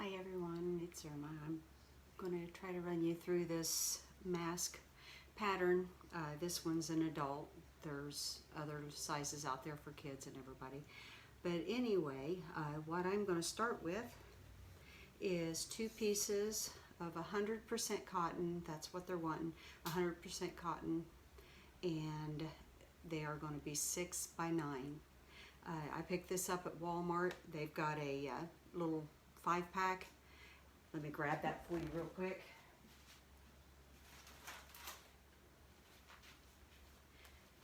Hi everyone, it's Irma. I'm going to try to run you through this mask pattern. This one's an adult. There's other sizes out there for kids and everybody. But anyway, what I'm going to start with is 2 pieces of 100% cotton. That's what they're wanting, 100% cotton. And they are going to be 6 by 9. I picked this up at Walmart. They've got a little 5-pack. Let me grab that for you real quick.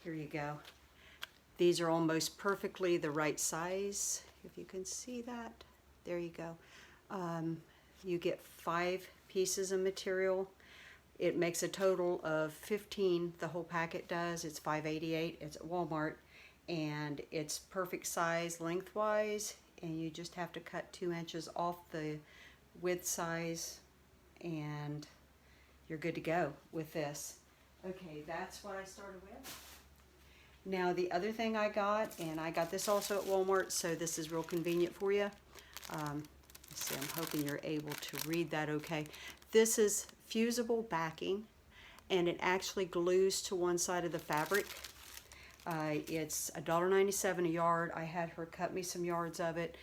Here you go. These are almost perfectly the right size, if you can see that. There you go. You get 5 pieces of material. It makes a total of 15, the whole packet does. It's $5.88, it's at Walmart, and it's perfect size lengthwise, and you just have to cut 2 inches off the width size, and you're good to go with this. Okay, that's what I started with. Now the other thing I got, and I got this also at Walmart, so this is real convenient for you. Let's see, I'm hoping you're able to read that okay. This is fusible backing, and it glues to one side of the fabric. It's $1.97 a yard. I had her cut me some yards of it.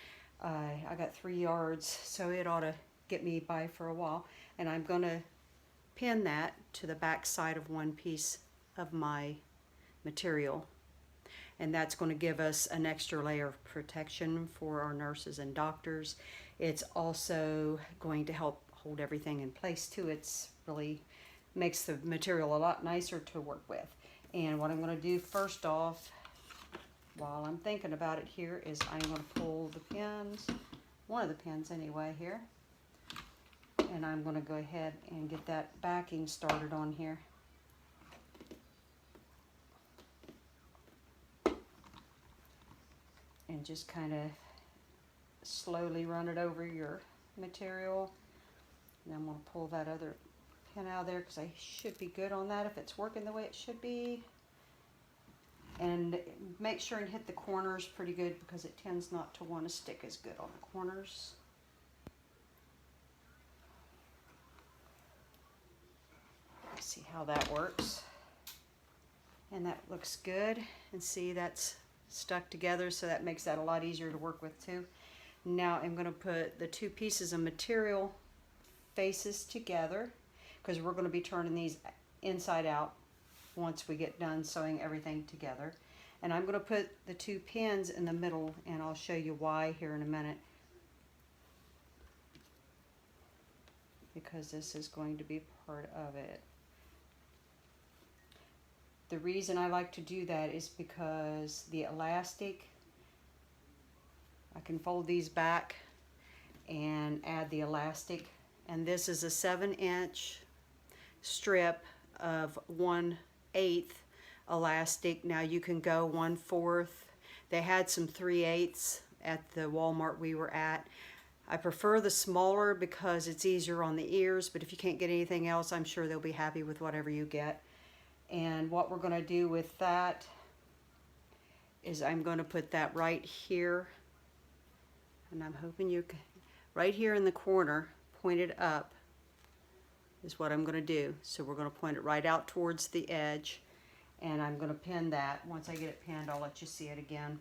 I got 3 yards, so it ought to get me by for a while. And I'm going to pin that to the back side of one piece of my material. And that's going to give us an extra layer of protection for our nurses and doctors. It's also going to help hold everything in place too. It's really makes the material a lot nicer to work with. And what I'm going to do first off, while I'm thinking about it here, is I'm going to pull the pins, one of the pins anyway here, and I'm going to go ahead and get that backing started on here. And just kind of slowly run it over your material. And I'm going to pull that other pin out of there because I should be good on that if it's working the way it should be. And make sure and hit the corners pretty good because it tends not to want to stick as good on the corners. Let's see how that works. And that looks good. And see, that's stuck together, so that makes that a lot easier to work with too. Now I'm going to put the 2 pieces of material faces together because we're going to be turning these inside out once we get done sewing everything together. And I'm going to put the 2 pins in the middle, and I'll show you why here in a minute, because this is going to be part of it. The reason I like to do that is because the elastic, I can fold these back and add the elastic. And this is a 7-inch strip of 1/8 elastic. Now you can go 1/4. They had some 3/8 at the Walmart we were at. I prefer the smaller because it's easier on the ears, but if you can't get anything else, I'm sure they'll be happy with whatever you get. And what we're going to do with that is I'm going to put that right here, and I'm hoping you can, right here in the corner, pointed up is what I'm going to do. So we're going to point it right out towards the edge, and I'm going to pin that. Once I get it pinned, I'll let you see it again.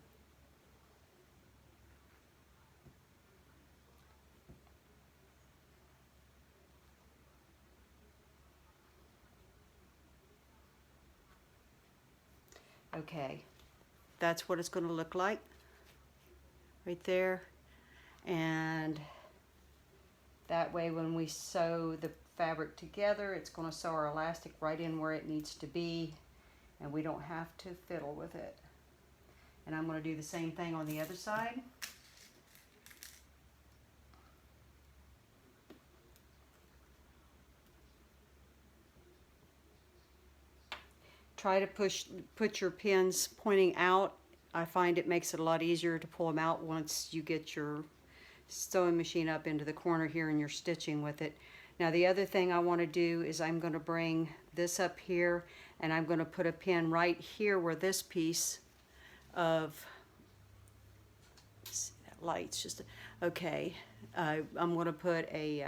Okay, that's what it's going to look like right there. And that way when we sew the fabric together, it's going to sew our elastic right in where it needs to be, and we don't have to fiddle with it. And I'm going to do the same thing on the other side. Try to put your pins pointing out. I find it makes it a lot easier to pull them out once you get your sewing machine up into the corner here and you're stitching with it. Now the other thing I want to do is I'm going to bring this up here, and I'm going to put a pin right here where this piece of, let's see, that lights. Just okay. I'm going to put a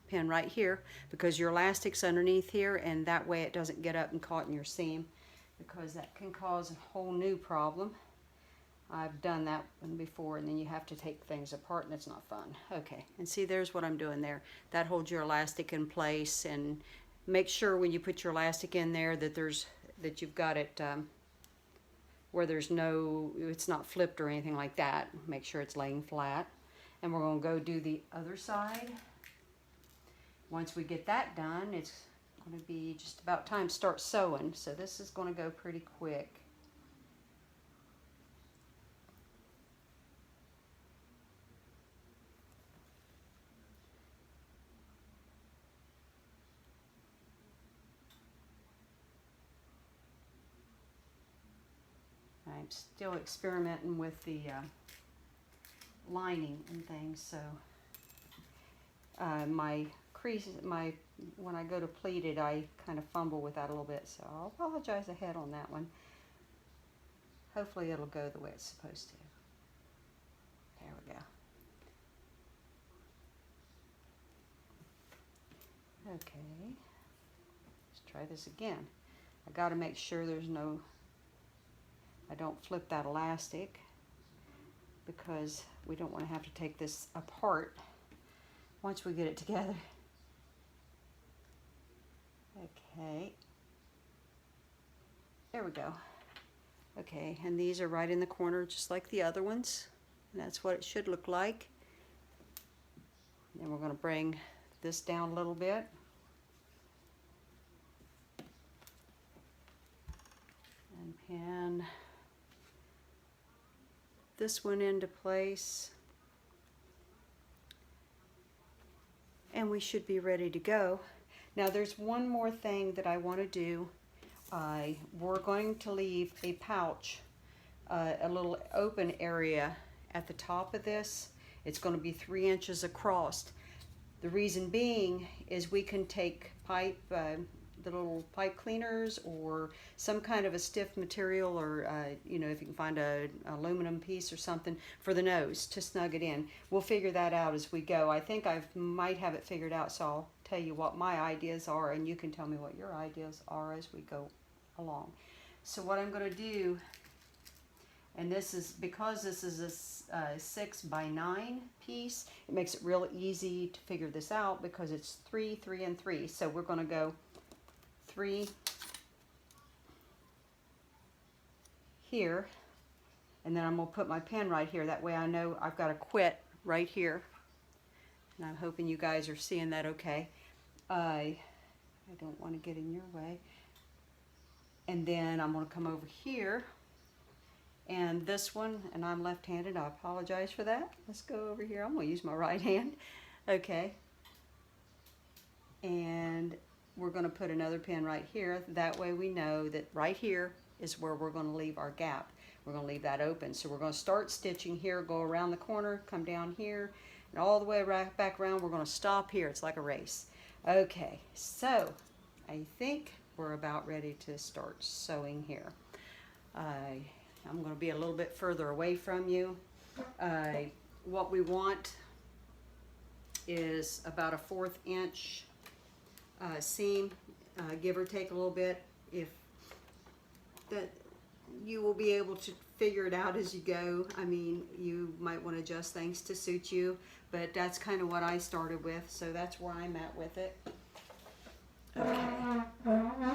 pin right here because your elastic's underneath here, and that way it doesn't get up and caught in your seam, because that can cause a whole new problem. I've done that one before, and then you have to take things apart, and it's not fun. Okay, and see, there's what I'm doing there. That holds your elastic in place, and make sure when you put your elastic in there that you've got it where it's not flipped or anything like that. Make sure it's laying flat. And we're going to go do the other side. Once we get that done, it's going to be just about time to start sewing. So this is going to go pretty quick. I'm still experimenting with the lining and things, so my creases, when I go to pleat it, I kind of fumble with that a little bit, so I'll apologize ahead on that one. Hopefully it'll go the way it's supposed to. There we go. Okay, let's try this again. I got to make sure I don't flip that elastic, because we don't want to have to take this apart once we get it together. Okay, there we go. Okay, and these are right in the corner just like the other ones, and that's what it should look like. Then we're going to bring this down a little bit. And pin this one into place, and we should be ready to go. Now there's one more thing that I want to do. We're going to leave a pouch, a little open area at the top of this. It's going to be 3 inches across. The reason being is we can take pipe, the little pipe cleaners, or some kind of a stiff material, or you know, if you can find an aluminum piece or something for the nose to snug it in. We'll figure that out as we go. I think I might have it figured out, so I'll tell you what my ideas are, and you can tell me what your ideas are as we go along. So what I'm going to do, and this is because this is a 6 by 9 piece, it makes it real easy to figure this out, because it's 3, 3, and 3. So we're going to go 3 here, and then I'm going to put my pin right here. That way I know I've got to quit right here, and I'm hoping you guys are seeing that okay. I don't want to get in your way. And then I'm going to come over here, and this one, and I'm left-handed, I apologize for that. Let's go over here. I'm going to use my right hand. Okay, and we're going to put another pin right here. That way we know that right here is where we're going to leave our gap. We're going to leave that open. So we're going to start stitching here, go around the corner, come down here, and all the way right back around. We're going to stop here. It's like a race. Okay, so I think we're about ready to start sewing here. I'm going to be a little bit further away from you. What we want is about a 1/4 inch seam, give or take a little bit. If that, you will be able to figure it out as you go. I mean, you might want to adjust things to suit you, but that's kind of what I started with, so that's where I'm at with it. Okay.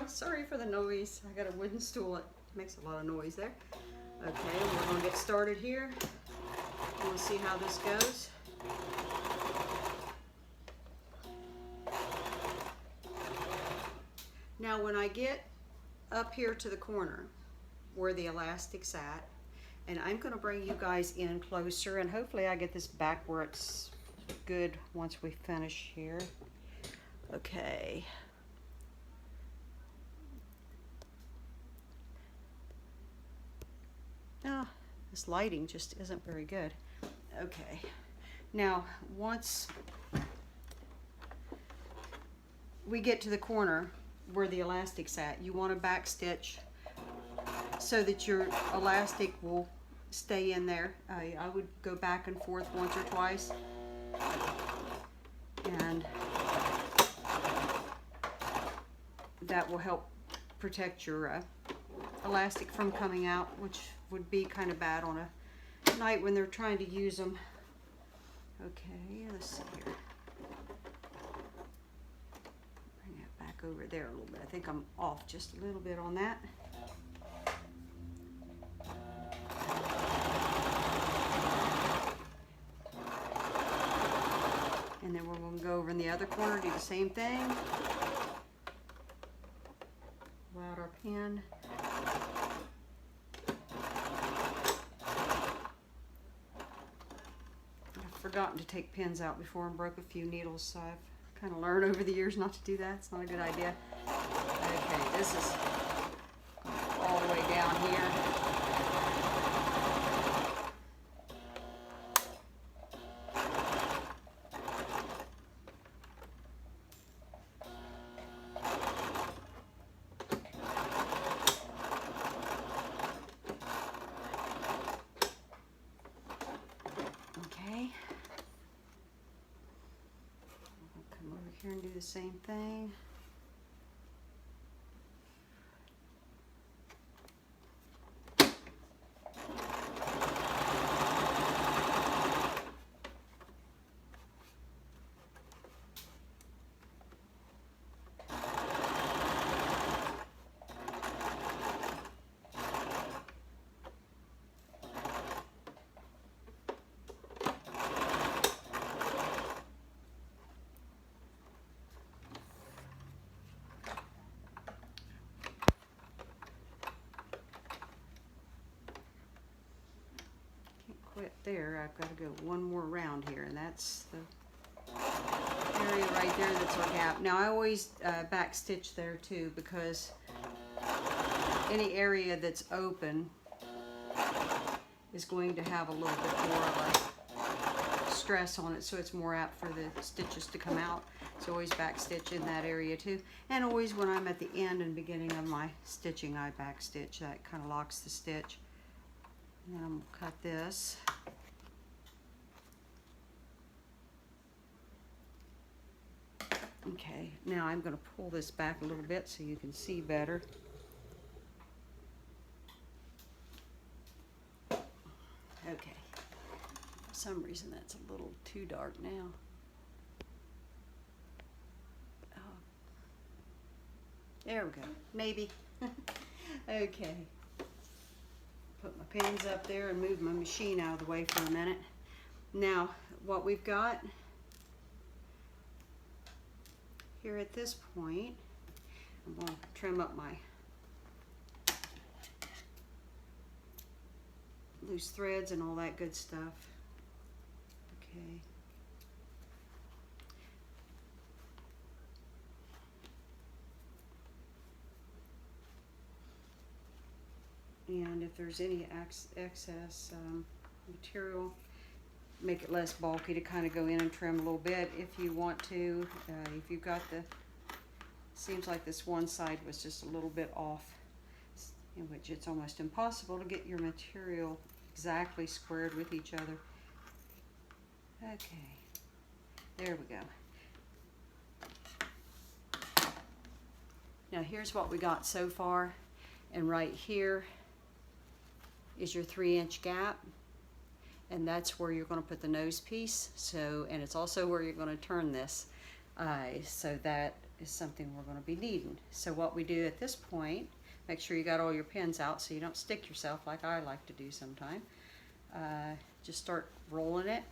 Sorry for the noise. I got a wooden stool. It makes a lot of noise there. Okay, we're going to get started here. We'll see how this goes. Now when I get up here to the corner where the elastic's at, and I'm going to bring you guys in closer, and hopefully I get this back where it's good once we finish here. Okay. Ah, this lighting just isn't very good. Okay. Now, once we get to the corner where the elastic's at, you want to back stitch so that your elastic will stay in there. I would go back and forth once or twice, and that will help protect your elastic from coming out, which would be kind of bad on a night when they're trying to use them. Okay, let's see here. Bring that back over there a little bit. I think I'm off just a little bit on that. And then we're going to go over in the other corner, do the same thing. Pull out our pin. I've forgotten to take pins out before and broke a few needles, so I've kind of learned over the years not to do that. It's not a good idea. Okay, this is all the way down here. Here and do the same thing. Quit there. I've got to go one more round here, and that's the area right there that's our gap. Now I always back stitch there too, because any area that's open is going to have a little bit more of a stress on it, so it's more apt for the stitches to come out. So always back stitch in that area too, and always when I'm at the end and beginning of my stitching, I back stitch. That kind of locks the stitch. And then I'm going to cut this. Okay, now I'm going to pull this back a little bit so you can see better. Okay, for some reason that's a little too dark now. Oh. There we go, maybe. Okay. Put my pins up there and move my machine out of the way for a minute. Now, what we've got here at this point, I'm going to trim up my loose threads and all that good stuff. Okay. And if there's any excess material, make it less bulky to kind of go in and trim a little bit if you want to. If you've got seems like this one side was just a little bit off, in which it's almost impossible to get your material exactly squared with each other. Okay, there we go. Now here's what we got so far, and right here is your 3-inch gap, and that's where you're going to put the nose piece. So, and it's also where you're going to turn this. So that is something we're going to be needing. So what we do at this point, make sure you got all your pins out so you don't stick yourself like I like to do sometime. Just start rolling it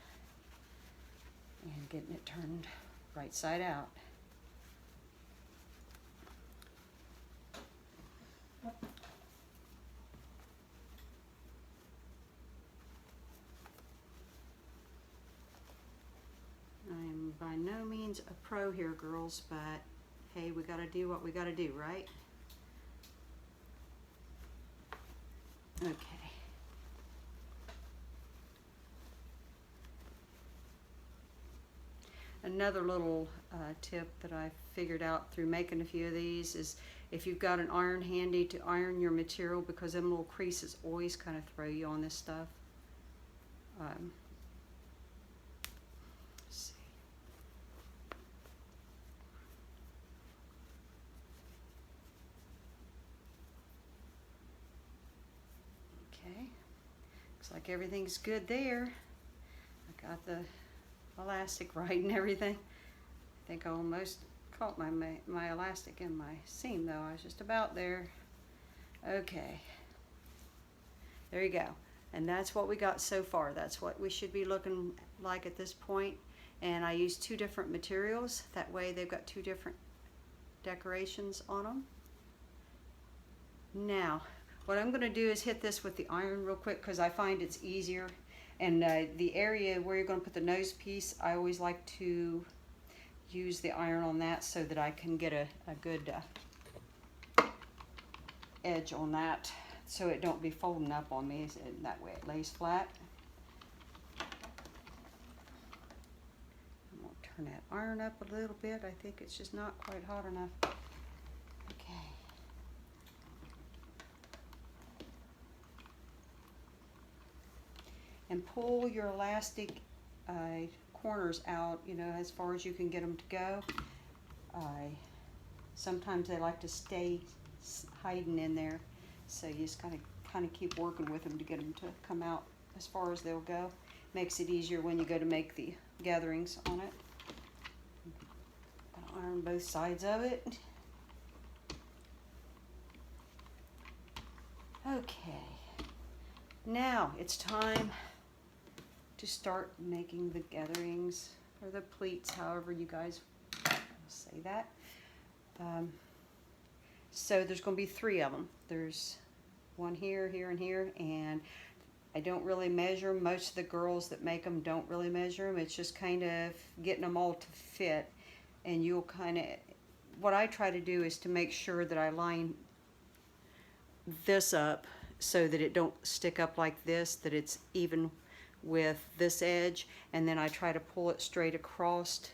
and getting it turned right side out. I'm by no means a pro here, girls, but hey, we gotta do what we gotta do, right? Okay. Another little tip that I figured out through making a few of these is if you've got an iron handy to iron your material, because them little creases always kind of throw you on this stuff. Let's see. Okay, looks like everything's good there. I got the elastic right and everything. I think I almost caught my elastic in my seam though. I was just about there. Okay, there you go. And that's what we got so far. That's what we should be looking like at this point. And I used 2 different materials. That way they've got 2 different decorations on them. Now, what I'm going to do is hit this with the iron real quick because I find it's easier. And the area where you're going to put the nose piece, I always like to use the iron on that so that I can get a good edge on that, so it don't be folding up on me, and that way it lays flat. I'm going to turn that iron up a little bit. I think it's just not quite hot enough. Okay. And pull your elastic corners out, you know, as far as you can get them to go. Sometimes they like to stay hiding in there, so you just kind of keep working with them to get them to come out as far as they'll go. Makes it easier when you go to make the gatherings on it. Gonna iron both sides of it. Okay, now it's time to start making the gatherings, or the pleats, however you guys say that. So there's going to be 3 of them. There's one here, here, and here, and I don't really measure. Most of the girls that make them don't really measure them. It's just kind of getting them all to fit, and you'll kind of, what I try to do is to make sure that I line this up so that it don't stick up like this, that it's even with this edge, and then I try to pull it straight across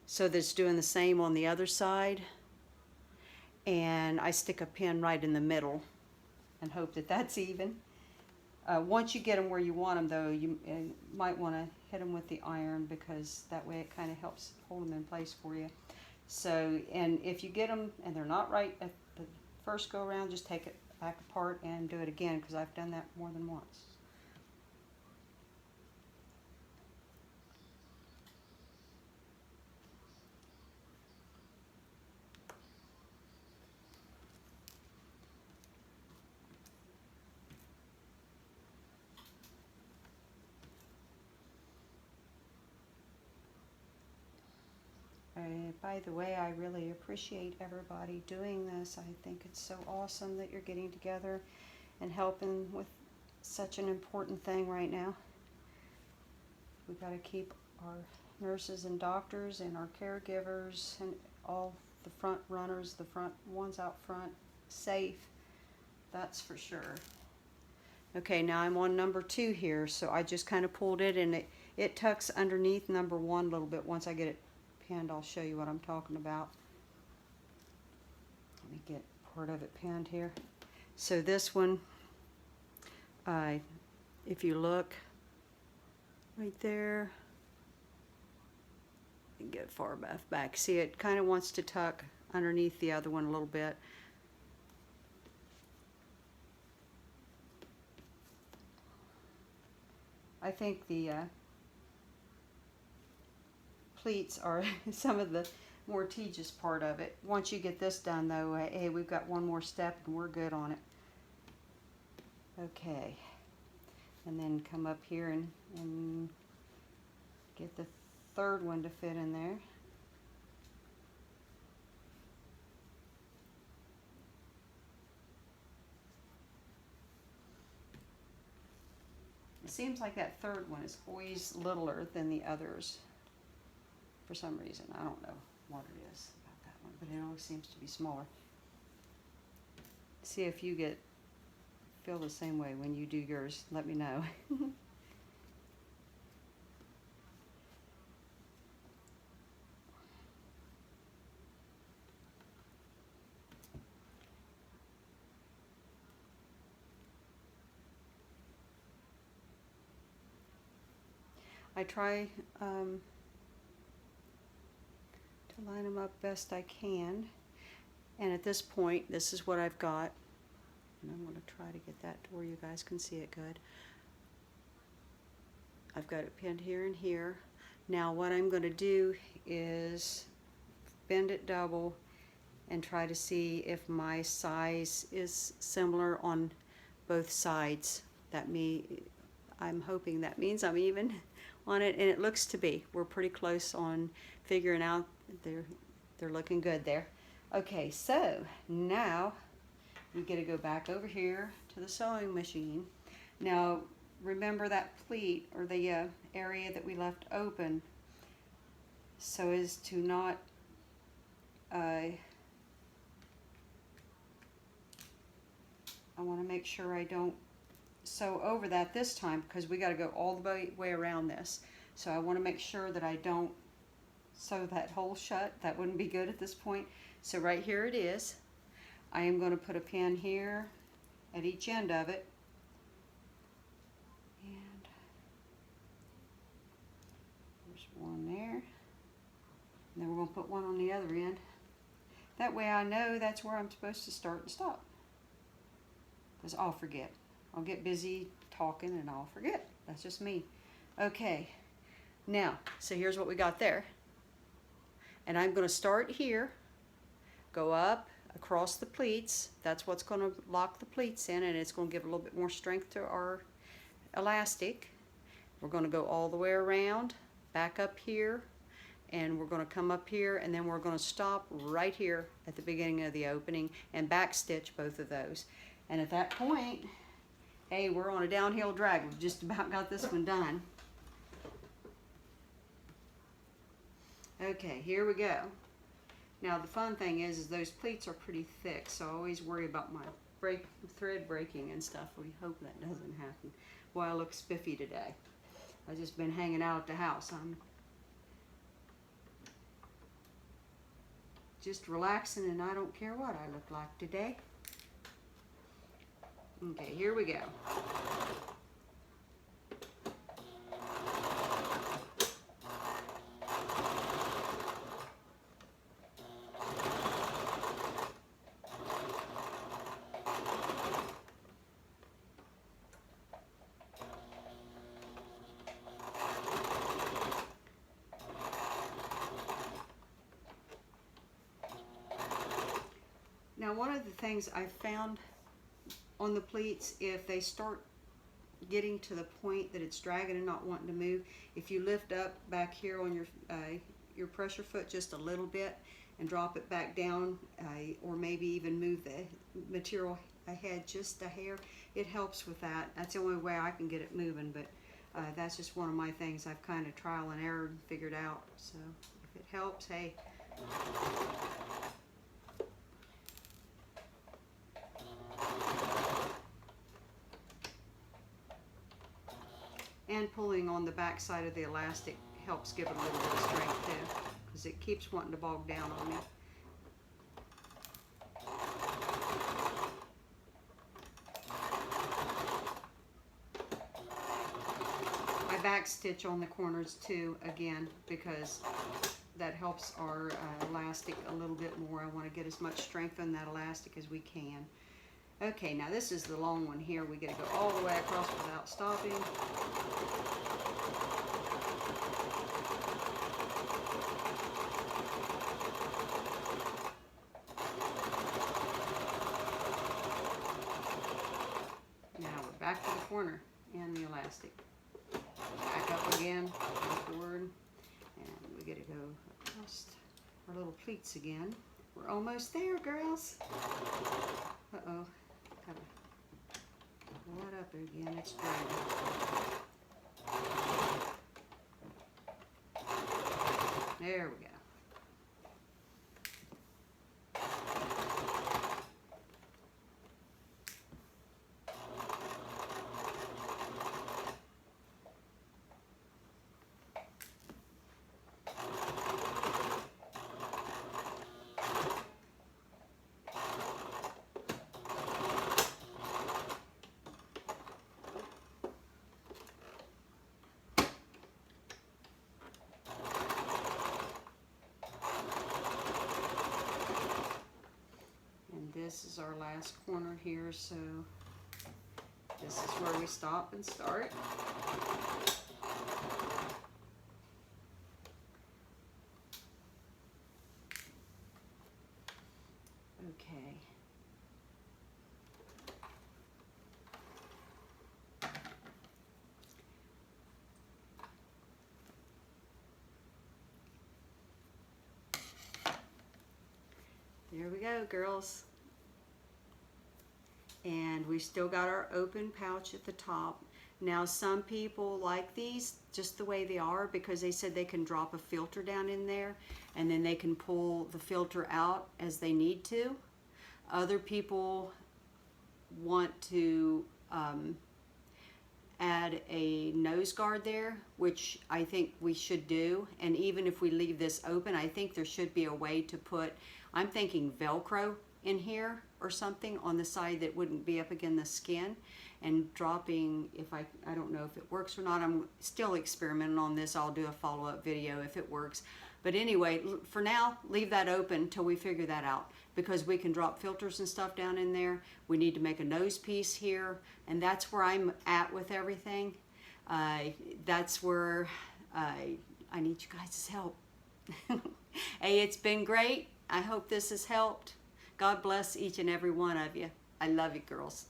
so that it's doing the same on the other side. And I stick a pin right in the middle and hope that that's even. Once you get them where you want them though, you might want to hit them with the iron, because that way it kind of helps hold them in place for you. So, and if you get them and they're not right at the first go around, just take it back apart and do it again, because I've done that more than once. By the way, I really appreciate everybody doing this. I think it's so awesome that you're getting together and helping with such an important thing right now. We've got to keep our nurses and doctors and our caregivers and all the front runners, the front ones out front, safe. That's for sure. Okay, now I'm on number 2 here, so I just kind of pulled it, and it tucks underneath number 1 a little bit. Once I get it pinned, I'll show you what I'm talking about. Let me get part of it pinned here. So this one, if you look right there, you can get far enough back. See, it kind of wants to tuck underneath the other one a little bit. I think the pleats are some of the more tedious part of it. Once you get this done though, hey, we've got one more step and we're good on it. Okay, and then come up here and get the 3rd one to fit in there. It seems like that 3rd one is always littler than the others for some reason. I don't know what it is about that one, but it always seems to be smaller. See if you feel the same way when you do yours. Let me know. I try to line them up best I can. And at this point, this is what I've got. And I'm going to try to get that to where you guys can see it good. I've got it pinned here and here. Now what I'm going to do is bend it double and try to see if my size is similar on both sides. I'm hoping that means I'm even on it, and it looks to be. We're pretty close on figuring out. They're looking good there. Okay, so now we get to go back over here to the sewing machine. Now remember that pleat, or the area that we left open, so as to not I want to make sure I don't sew over that this time, because we got to go all the way around this. So I want to make sure that I don't sew that hole shut. That wouldn't be good at this point. So right here it is. I am going to put a pin here at each end of it. And there's one there. And then we're going to put one on the other end. That way I know that's where I'm supposed to start and stop. Because I'll forget. I'll get busy talking and I'll forget. That's just me. Okay. Now, so here's what we got there. And I'm going to start here, go up across the pleats. That's what's going to lock the pleats in, and it's going to give a little bit more strength to our elastic. We're going to go all the way around, back up here, and we're going to come up here, and then we're going to stop right here at the beginning of the opening and back stitch both of those. And at that point, hey, we're on a downhill drag. We've just about got this one done. Okay, here we go. Now the fun thing is those pleats are pretty thick, so I always worry about my thread breaking and stuff. We hope that doesn't happen. Well, I look spiffy today. I've just been hanging out at the house. I'm just relaxing, and I don't care what I look like today. Okay, here we go. Now, one of the things I found on the pleats, if they start getting to the point that it's dragging and not wanting to move, if you lift up back here on your pressure foot just a little bit and drop it back down, or maybe even move the material ahead just a hair, it helps with that. That's the only way I can get it moving, but that's just one of my things I've kind of trial and error figured out. So if it helps, hey. And pulling on the back side of the elastic helps give it a little bit of strength too, because it keeps wanting to bog down on me. I back stitch on the corners too, again, because that helps our elastic a little bit more. I want to get as much strength on that elastic as we can. Okay, now this is the long one here. We get to go all the way across without stopping. Now we're back to the corner and the elastic. Back up again, go forward, and we get to go across our little pleats again. We're almost there, girls. Uh-oh. Gotta pull it up again. It's dragging. There we go. this is our last corner here, so this is where we stop and start. Okay. There we go, girls. And we still got our open pouch at the top. Now some people like these just the way they are because they said they can drop a filter down in there and then they can pull the filter out as they need to. Other people want to add a nose guard there, which I think we should do. And even if we leave this open, I think there should be a way to put, I'm thinking Velcro in here or something on the side that wouldn't be up against the skin, and dropping, if I don't know if it works or not. I'm still experimenting on this. I'll do a follow-up video if it works. But anyway, for now, leave that open till we figure that out, because we can drop filters and stuff down in there. We need to make a nose piece here, and that's where I'm at with everything. That's where I need you guys' help. Hey, it's been great. I hope this has helped. God bless each and every one of you. I love you, girls.